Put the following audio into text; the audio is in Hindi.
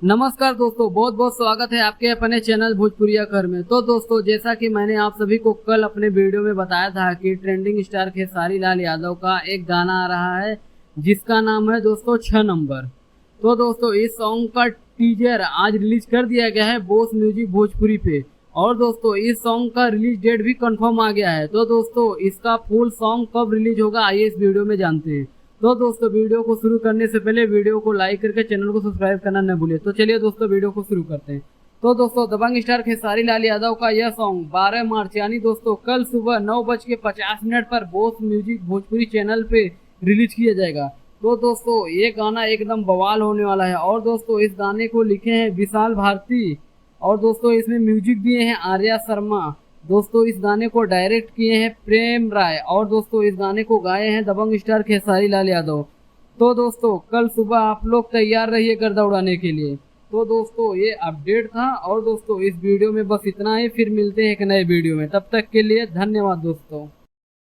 नमस्कार दोस्तों, बहुत बहुत स्वागत है आपके अपने चैनल भोजपुरिया घर में। तो दोस्तों, जैसा कि मैंने आप सभी को कल अपने वीडियो में बताया था कि ट्रेंडिंग स्टार खेसारी लाल यादव का एक गाना आ रहा है जिसका नाम है दोस्तों 6 नंबर। तो दोस्तों, इस सॉन्ग का टीजर आज रिलीज कर दिया गया है बॉस म्यूजिक भोजपुरी पे। और दोस्तों, इस सॉन्ग का रिलीज डेट भी कंफर्म आ गया है। तो दोस्तों, इसका फुल सॉन्ग कब रिलीज होगा आइए इस वीडियो में जानते हैं। तो दोस्तों, वीडियो को शुरू करने से पहले वीडियो को लाइक करके चैनल को सब्सक्राइब करना न भूलिए। तो चलिए दोस्तों, वीडियो को शुरू करते हैं। तो दोस्तों, दबंग स्टार खेसारी लाल यादव का यह सॉन्ग 12 मार्च यानी दोस्तों कल सुबह 9:50 पर बॉस म्यूजिक भोजपुरी चैनल पे रिलीज किया जाएगा। तो दोस्तों, ये गाना एकदम बवाल होने वाला है। और दोस्तों, इस गाने को लिखे हैं विशाल भारती। और दोस्तों, इसमें म्यूजिक दिए हैं आर्या शर्मा। दोस्तों, इस गाने को डायरेक्ट किए हैं प्रेम राय। और दोस्तों, इस गाने को गाए हैं दबंग स्टार खेसारी लाल यादव। तो दोस्तों, कल सुबह आप लोग तैयार रहिए गर्दा उड़ाने के लिए। तो दोस्तों, ये अपडेट था। और दोस्तों, इस वीडियो में बस इतना ही। फिर मिलते हैं एक नए वीडियो में। तब तक के लिए धन्यवाद दोस्तों।